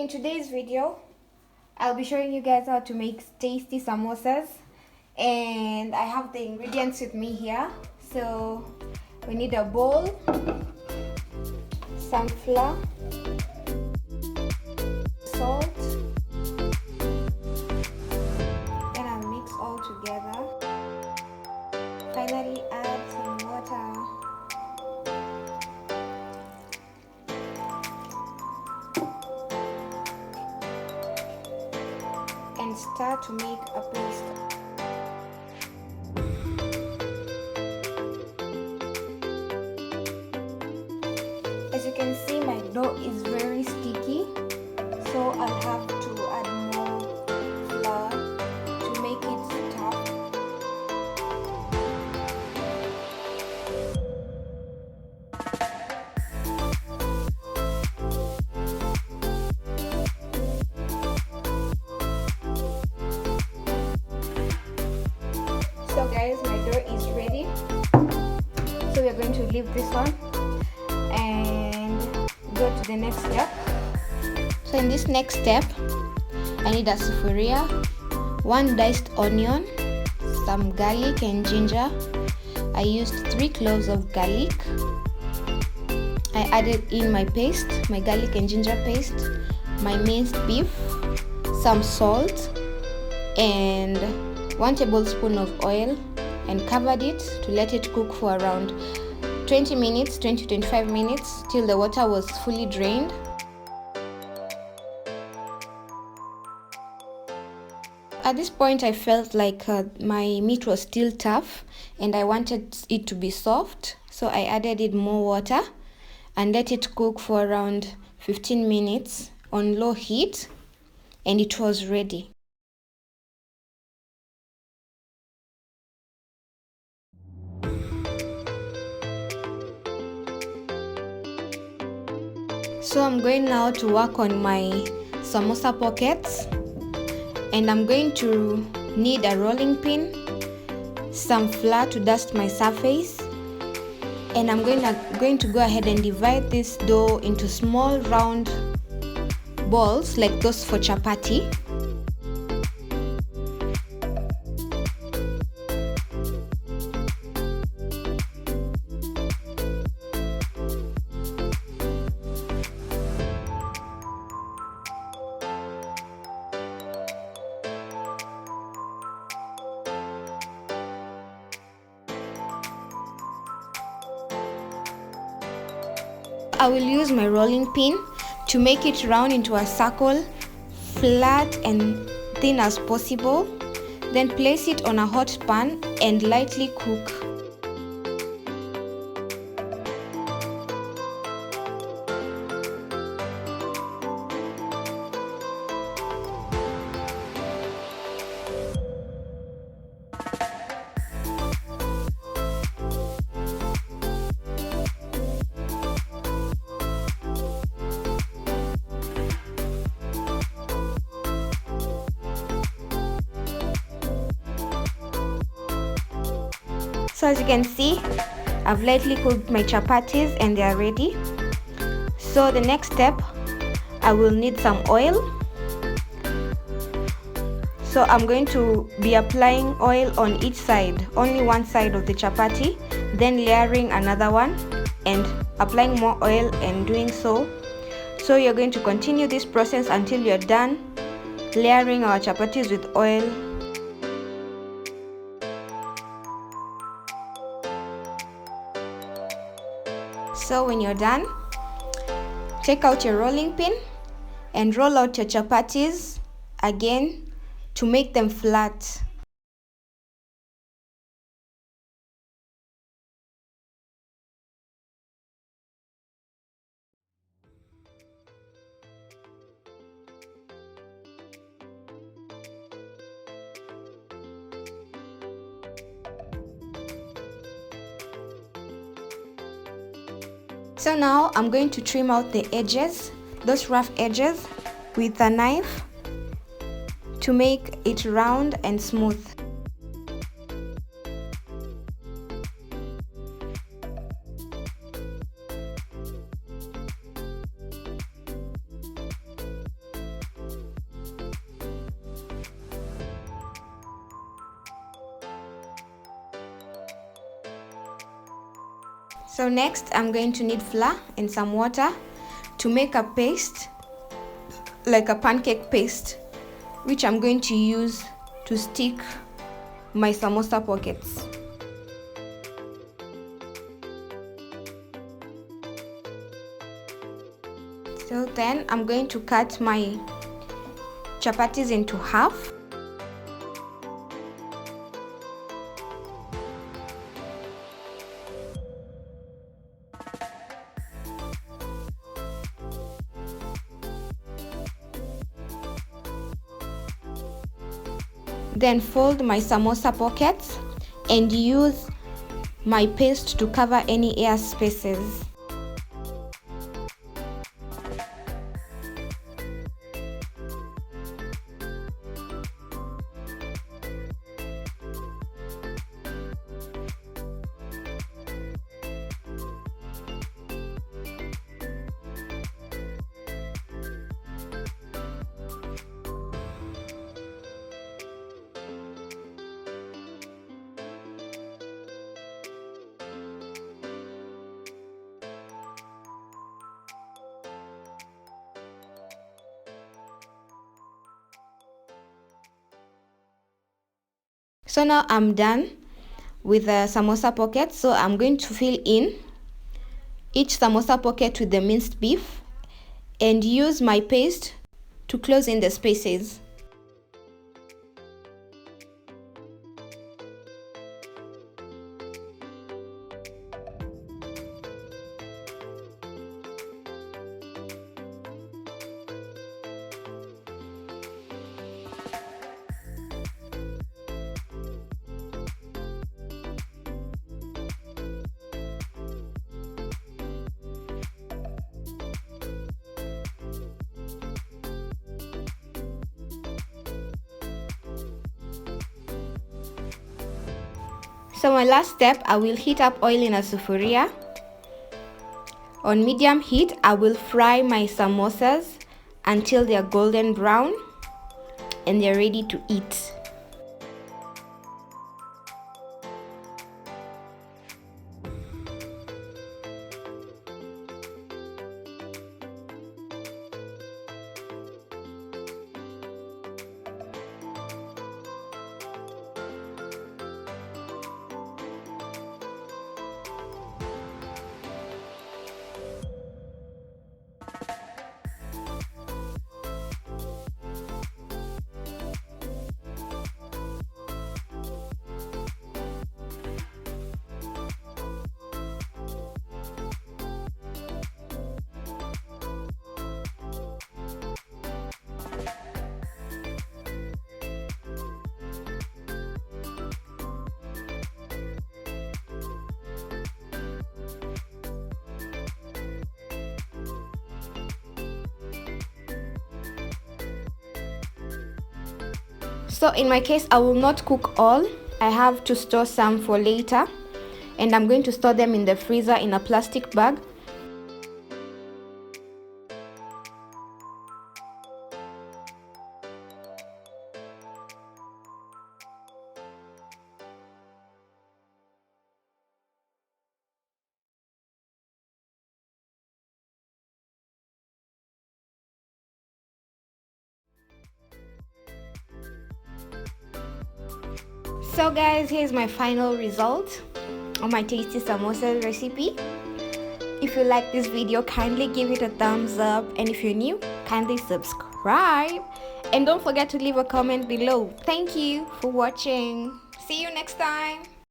in today's video, I'll be showing you guys how to make tasty samosas, and I have the ingredients with me here. So we need a bowl, some flour, salt, then I'll mix all together. Finally add some water. And start to make a paste. As you can see, my dough is very sticky, so I'll have to add more flour to make it tough. So guys, my dough is ready. So we're going to leave this one and go to the next step. So in this next step, I need a sufuria, 1 diced onion, some garlic and ginger. I used 3 cloves of garlic. I added in my paste, my garlic and ginger paste, my minced beef, some salt, and 1 tablespoon of oil, and covered it to let it cook for around 20 minutes, 20 to 25 minutes, till the water was fully drained. At this point I felt like my meat was still tough and I wanted it to be soft, so I added in more water and let it cook for around 15 minutes on low heat, and it was ready. So I'm going now to work on my samosa pockets, and I'm going to need a rolling pin, some flour to dust my surface, and I'm going to go ahead and divide this dough into small round balls like those for chapati. I will use my rolling pin to make it round into a circle, flat and thin as possible. Then place it on a hot pan and lightly cook. So as you can see, I've lightly cooked my chapatis and they are ready. So the next step, I will need some oil. So I'm going to be applying oil on each side, only one side of the chapati, then layering another one and applying more oil and doing so. So you're going to continue this process until you're done layering our chapatis with oil. So when you're done, take out your rolling pin and roll out your chapatis again to make them flat. So now I'm going to trim out the edges, those rough edges, with a knife to make it round and smooth. So next I'm going to need flour and some water to make a paste, like a pancake paste, which I'm going to use to stick my samosa pockets. So then I'm going to cut my chapatis into half. Then fold my samosa pockets and use my paste to cover any air spaces. So now I'm done with the samosa pocket. So I'm going to fill in each samosa pocket with the minced beef and use my paste to close in the spaces. So my last step, I will heat up oil in a sufuria. On medium heat, I will fry my samosas until they are golden brown and they're ready to eat. So in my case, I will not cook all. I have to store some for later, and I'm going to store them in the freezer in a plastic bag. So guys, here's my final result of my tasty samosa recipe. If you like this video, kindly give it a thumbs up, and if you're new, kindly subscribe and don't forget to leave a comment below. Thank you for watching. See you next time.